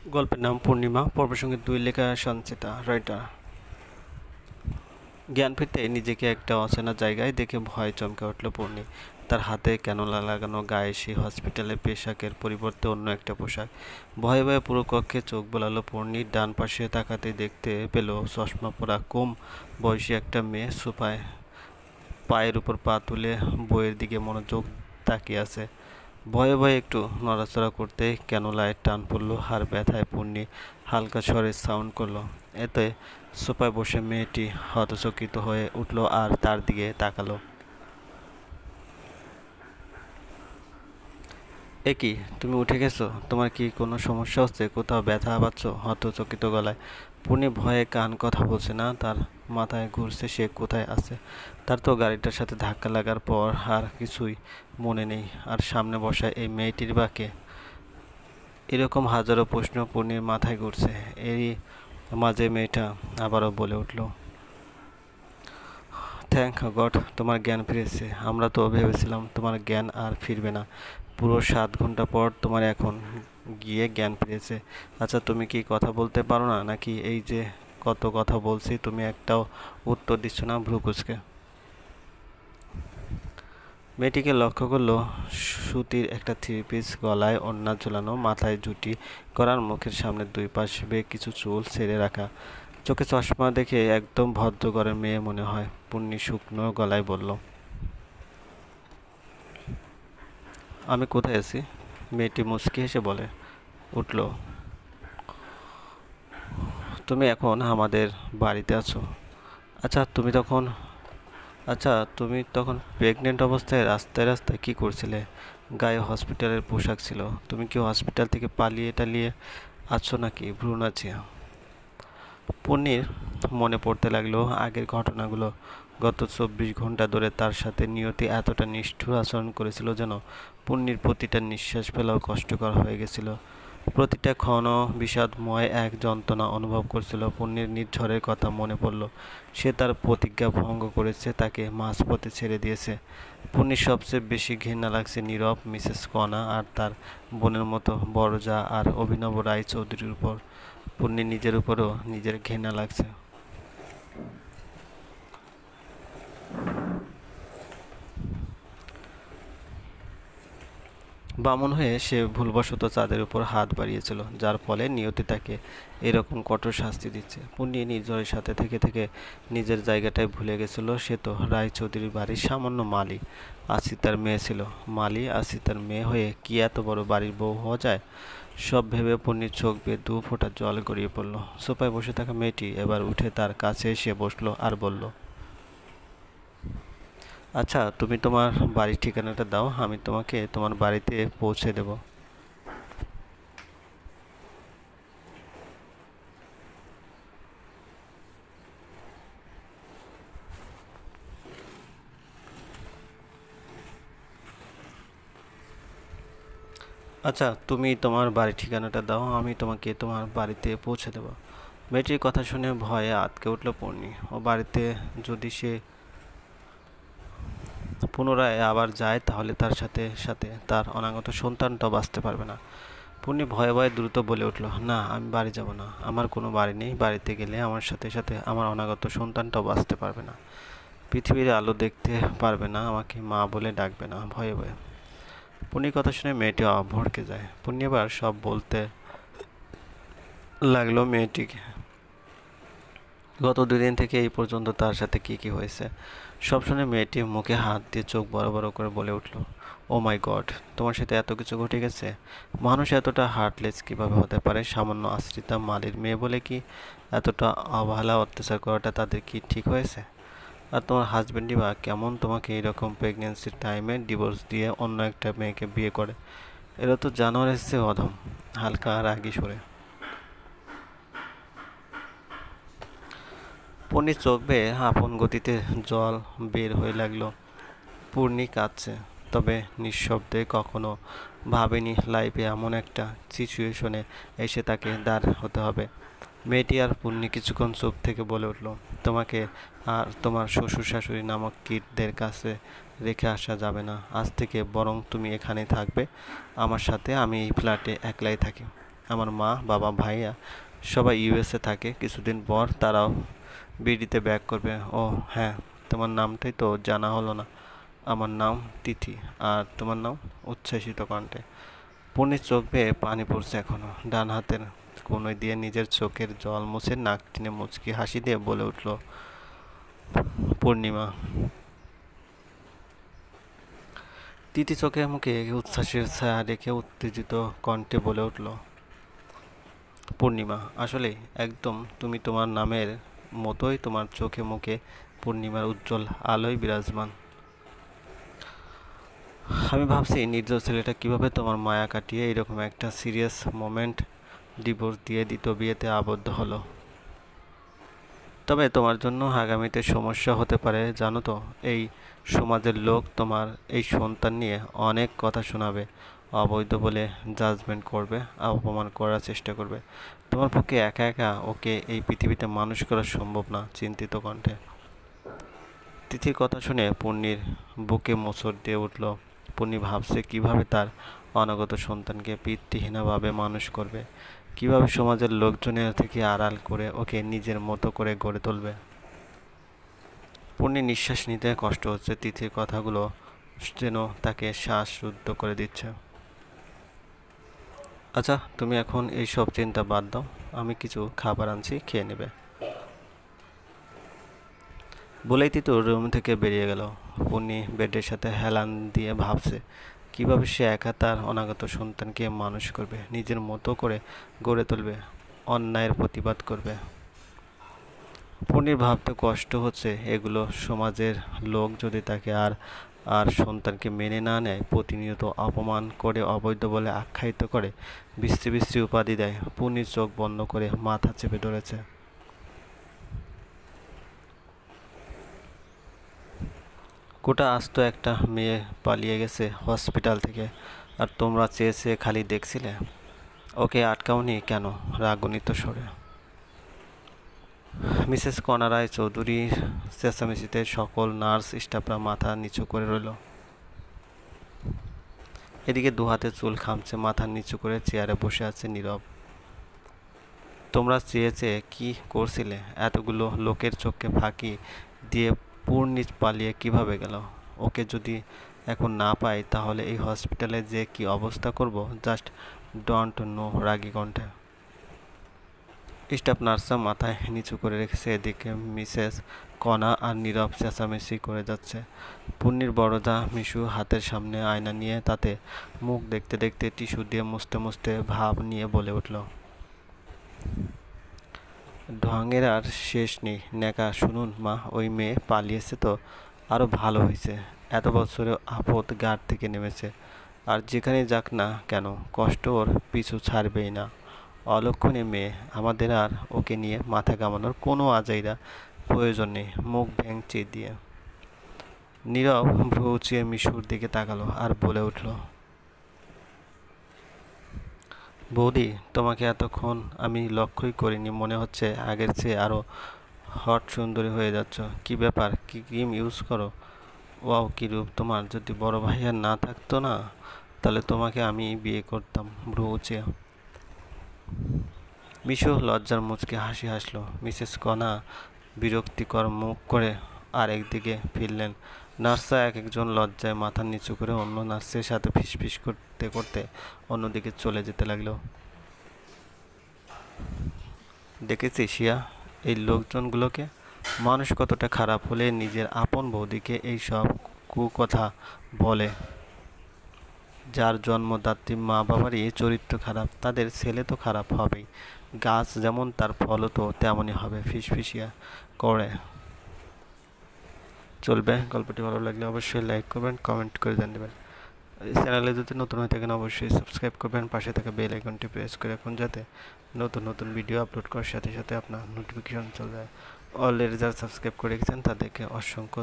গল্পের নাম পূর্ণিমা, পর্বসঙ্গে ২, লেখা সঞ্চিতা, রাইটার। জ্ঞান ফিরতে নিজেকে একটা অচেনা জায়গায় দেখে ভয়ে চমকে উঠল পূর্ণি। তার হাতে ক্যানোলা লাগানো, গায়ে সেই হসপিটালের পোশাকের পরিবর্তে অন্য একটা পোশাক। ভয়ে ভয়ে পুরো কক্ষে চোখ বোলালো পূর্ণি। ডান পাশে তাকাতেই দেখতে পেল চশমা পরা কম বয়সী একটা মেয়ে সোফায় পায়ের উপর পা তুলে বইয়ের দিকে মনোযোগ তাকিয়ে আছে। ভয়ে ভয়ে একটু নড়াচড়া করতেই ক্যানোলায় টান পড়ল, হাড় ব্যথায় পূর্ণি হালকা স্বরে সাউন্ড করলো। এতে সোফায় বসে মেয়েটি হতচকিত হয়ে উঠল আর তার দিকে তাকালো। এ কি, তুমি উঠে গেছো? তোমার কি কোনো সমস্যা হচ্ছে? কোথাও ব্যথা পাচ্ছ? হতচকিত গলায় পূর্ণি ভয়ে কান কথা বলছে না। তার মাথায় ঘুরছে সে কোথায় আছে। তার তো গাড়িটার সাথে ধাক্কা লাগার পর আর কিছুই মনে নেই। আর সামনে বসা এই মেয়েটির বা কে? এরকম হাজারো প্রশ্ন পূর্ণির মাথায় ঘুরছে। এরই মাঝে মেয়েটা আবারও বলে উঠল, থ্যাংক গড তোমার জ্ঞান ফিরেছে। আমরা তো ভেবেছিলাম তোমার জ্ঞান আর ফিরবে না। পুরো ৭ ঘন্টা পর তোমার এখন গিয়ে জ্ঞান ফিরেছে। আচ্ছা, তুমি কি কথা বলতে পারো না নাকি? এই যে কত কথা বলছি, তুমি একটাও উত্তর দিচ্ছ না। ভ্রু কুঁচকে মেয়েটিকে লক্ষ্য করলো। সুতির একটা 3 পিস, গলায় ওড়না ঝোলানো, মাথায় জুটি করার, মুখের সামনে ২ পাশ বেয়ে কিছু চুল ছেড়ে রাখা। চোখে চশমা দেখে একদম ভদ্র ঘরের মেয়ে মনে হয়। পূর্ণি শুকনো গলায় বলল, আমি কোথায় আছি? মেয়েটি মুচকি হেসে বলে উঠল, তুমি এখন আমাদের বাড়িতে আছো। আচ্ছা তুমি তখন প্রেগনেন্ট অবস্থায় রাস্তায় রাস্তায় কী করছিলে? গায়ে হসপিটালের পোশাক ছিল। তুমি কি হসপিটাল থেকে পালিয়ে টালিয়ে আছো নাকি? ভ্রূণ আছে। পূর্ণির মনে পড়তে লাগলো আগের ঘটনাগুলো। গত ২৪ ঘন্টা ধরে তার সাথে নিয়তি এতটা নিষ্ঠুর আচরণ করেছিল যেন পূর্ণির প্রতিটা নিঃশ্বাস ফেলাও কষ্টকর হয়ে গেছিল। প্রতিটা ক্ষণ বিষাদময় এক যন্ত্রণা অনুভব করছিল। পূর্ণির নির্ঝরের কথা মনে পড়ল। সে তার প্রতিজ্ঞা ভঙ্গ করেছে, তাকে মাঝপথে ছেড়ে দিয়েছে। পূর্ণির সবচেয়ে বেশি ঘৃণা লাগছে নীরব মিসেস কণা আর তার বোনের মতো বড় যা আর অভিনব রায় চৌধুরীর উপর। পূর্ণির নিজের উপরও নিজের ঘৃণা লাগছে। বামন হয়ে সে ভুলবশত চাঁদের উপর হাত বাড়িয়েছিল, যার ফলে নিয়তি তাকে এরকম কঠোর শাস্তি দিচ্ছে। পূর্ণি নির্ঝরের সাথে থেকে থেকে নিজের জায়গাটায় ভুলে গেছিল। সে তো রায়চৌধুরীর বাড়ির সামান্য মালি। আসিতার মেয়ে ছিল। মালি আসিতার মেয়ে হয়ে কি এত বড় বাড়ির বউ হওয়া যায়? সব ভেবে পূর্ণির চোখ বেয়ে ২ ফোঁটা জল গড়িয়ে পড়ল। সোফায় বসে থাকা মেয়েটি এবার উঠে তার কাছে এসে বসলো আর বলল, আচ্ছা, তুমি তোমার বাড়ির ঠিকানাটা দাও, আমি তোমাকে তোমার বাড়িতে পৌঁছে দেব। আচ্ছা, তুমি তোমার বাড়ির ঠিকানাটা দাও, আমি তোমাকে তোমার বাড়িতে পৌঁছে দেব। মেয়েটির কথা শুনে ভয়ে আঁতকে উঠল পূর্ণি। ও বাড়িতে যদি সে পুনরায় আবার যায় তাহলে তার সাথে সাথে তার অনাগত সন্তানটাও বাঁচতে পারবে না। পূর্ণি ভয়ে ভয়ে দ্রুত বলে উঠল, না, আমি বাড়ি যাব না। আমার কোনো বাড়ি নেই। বাড়িতে গেলে আমার সাথে সাথে আমার অনাগত সন্তানটাও বাঁচতে পারবে না। পৃথিবীর আলো দেখতে পারবে না। আমাকে মা বলে ডাকবে না। ভয়ে ভয়ে পূর্ণির কথা শুনে মেয়েটি ভড়কে যায়। পূর্ণি এবার সব বলতে লাগলো মেয়েটিকে গত ২ দিন থেকে এই পর্যন্ত তার সাথে কি কি হয়েছে। সব শুনে মেয়েটি মুখে হাত দিয়ে চোখ বড় বড় করে বলে উঠল, ও মাই গড, তোমার সাথে এত কিছু ঘটে গেছে? মানুষ এতটা হার্টলেস কিভাবে হতে পারে? সামান্য আশ্রিতা মালির মেয়ে বলে কি এতটা অবহেলা অত্যাচার করাটা তাদের কি ঠিক হয়েছে? আর তোমার হাজবেন্ডই বা কেমন তোমাকে এইরকম প্রেগনেন্সির টাইমে ডিভোর্স দিয়ে অন্য একটা মেয়েকে বিয়ে করে? এরা তো জানোয়ার এসছে অধম। হালকা রাগী সুরে পূর্ণির চোখ বেয়ে আপন গতিতে জল বের হয়ে লাগলো। পূর্ণি কাঁদছে, তবে নিঃশব্দে। কখনো ভাবেনি লাইফে এমন একটা সিচুয়েশনে এসে তাকে দাঁড় হতে হবে। মেয়েটি আর পূর্ণি কিছুক্ষণ চুপ থেকে বলে উঠল, তোমাকে আর তোমার শ্বশুর শাশুড়ি নামক কিডদের কাছে রেখে আসা যাবে না। আজ থেকে বরং তুমি এখানেই থাকবে আমার সাথে। আমি এই ফ্ল্যাটে একলাই থাকি। আমার মা, বাবা, ভাইয়া সবাই ইউএসএ থাকে। কিছুদিন পর তারাও বিডিতে ব্যাক করবে। ও হ্যাঁ, তোমার নামটাই তো জানা হলো না। আমার নাম তিথি। আর তোমার নাম? উচ্ছ্বাসিত কণ্ঠে পূর্ণির চোখ বেয়ে পানি পড়ছে এখনো। ডান হাতের কোনোই দিয়ে নিজের চোখের জল মুছে নাক টেনে মুচকি হাসি দিয়ে বলে উঠল পূর্ণিমা। তিথি চোখে মুখে উচ্ছ্বাসের ছায়া রেখে উত্তেজিত কণ্ঠে বলে উঠল পূর্ণিমা। আসলেই একদম তুমি তোমার নামের মতোই তোমার চোখে মুখে পূর্ণিমার উজ্জ্বল আলোয় বিরাজমান। আমি ভাবছি নির্দোষ ছেলেটা কিভাবে তোমার মায়া কাটিয়ে এরকম একটা সিরিয়াস মোমেন্ট ডিভোর্স দিয়ে দ্বিতীয় বিয়েতে আবদ্ধ হলো। তবে তোমার জন্য আগামীতে সমস্যা হতে পারে জানো তো। এই সমাজের লোক তোমার এই সন্তান নিয়ে অনেক কথা শোনাবে, অবৈধ বলে জাজমেন্ট করবে, অপমান করার চেষ্টা করবে। তোমার পক্ষে একা একা ওকে এই পৃথিবীতে মানুষ করা সম্ভব না। চিন্তিত কণ্ঠে তিথির কথা শুনে পূর্ণির বুকে মোচড় দিয়ে উঠল। পূর্ণি ভাবছে কিভাবে তার অনাগত সন্তানকে পিতৃহীনভাবে মানুষ করবে, কিভাবে সমাজের লোকজনের থেকে আড়াল করে ওকে নিজের মতো করে গড়ে তুলবে। পূর্ণির নিঃশ্বাস নিতে কষ্ট হচ্ছে। তিথির কথাগুলো যেন তাকে শ্বাসরুদ্ধ করে দিচ্ছে। আচ্ছা, তুমি এখন এইসব চিন্তা বাদ দাও, আমি কিছু খাবার আনছি, খেয়ে নেবে। বলেই তিতু রুম থেকে বেরিয়ে গেল। পূর্ণি বেডের সাথে হেলান দিয়ে ভাবছে কিভাবে সে একা তার অনাগত সন্তানকে মানুষ করবে, নিজের মতো করে গড়ে তুলবে, অন্যায়ের প্রতিবাদ করবে। পূর্ণির ভাবতে কষ্ট হচ্ছে এগুলো সমাজের লোক যদি তাকে আর সন্তানকে মেনে না নেয়, প্রতিনিয়ত অপমান করে, অবৈধ বলে আখ্যায়িত করে, বিশ্রী বিশ্রী উপাধি দেয়। পূর্ণির চোখ বন্ধ করে মাথা চেপে ধরেছে। গোটা আস্ত একটা মেয়ে পালিয়ে গেছে হসপিটাল থেকে, আর তোমরা চেয়ে চেয়ে খালি দেখছিলে। ওকে আটকাওনি কেন? রাগনিত স্বরে মিসেস কণা রায় চৌধুরীর চেঁচামেচিতে সকল নার্স স্টাফরা মাথা নিচু করে রইল। এদিকে দুহাতে চুল খামচে মাথা নিচু করে চেয়ারে বসে আছে নীরব। তোমরা চেয়ে চেয়ে কি করছিলে? এতগুলো লোকের চোখে ফাঁকি দিয়ে পূর্ণি পালিয়ে কিভাবে গেল? ওকে যদি এখন না পাই তাহলে এই হসপিটালে যে কি অবস্থা করব, জাস্ট ডোন্ট নো। রাগী কণ্ঠে স্টাফ নার্সরা মাথায় নিচু করে রেখেছে। এদিকে মিসেস কণা আর নীরব চেঁচামেচি করে যাচ্ছে। পূর্ণির বড়দা মিশু হাতের সামনে আয়না নিয়ে তাতে মুখ দেখতে দেখতে টিস্যু দিয়ে মুছতে মুছতে ভাব নিয়ে বলে উঠল ঢঙের আর শেষ নেই। নেকা শুনুন মা, ওই মেয়ে পালিয়েছে তো আরও ভালো হয়েছে। এত বছরে আপদ গাড় থেকে নেমেছে, আর যেখানে যাক না কেন কষ্ট ওর পিছু ছাড়বেই না। অলক্ষণে মেয়ে, আমাদের আর ওকে নিয়ে মাথা ঘামানোর কোনো আজাইরা প্রয়োজন নেই। মুখ ভেঙচি দিয়ে নীরব ভ্রু উঁচিয়ে মিশুর দিকে তাকালো আর বলে উঠল বৌদি, তোমাকে এতক্ষণ আমি লক্ষ্যই করিনি। মনে হচ্ছে আগের চেয়ে আরও হট সুন্দরী হয়ে যাচ্ছ। কি ব্যাপার? কি ক্রিম ইউজ করো? ওয়াও, কি রূপ তোমার! যদি বড় ভাইয়া না থাকতো না, তাহলে তোমাকে আমি বিয়ে করতাম। ভ্রু উঁচিয়ে মিশু লজ্জার মুচকে হাসি হাসল। মিসেস কণা বিরক্তিকর মুখ করে আর একদিকে ফিরলেন। নার্সরা এক একজন লজ্জায় মাথা নিচু করে অন্য নার্সের সাথে ফিসফিস করতে করতে অন্যদিকে চলে যেতে লাগলো। দেখেছি শিয়া, এই লোকজনগুলোকে? মানুষ কতটা খারাপ হলে নিজের আপন বৌদিকে এই সব কুকথা বলে। যার জন্মদাত্রী মা বাবারই চরিত্র খারাপ, তাদের ছেলে তো খারাপ হবেই। গাছ যেমন তার ফলও তো তেমনই হবে। ফিসফিসিয়া করে চলবে। গল্পটি ভালো লাগলে অবশ্যই লাইক করবেন, কমেন্ট করে জানাবেন। চ্যানেলে যদি নতুন হয়ে থাকেন অবশ্যই সাবস্ক্রাইব করবেন, পাশে থাকা বেল আইকনটি প্রেস করে রাখুন যাতে নতুন নতুন ভিডিও আপলোড করার সাথে সাথে আপনার নোটিফিকেশন চলে যায়। অলরেডি যারা সাবস্ক্রাইব করে রেখেছেন তাদেরকে অসংখ্য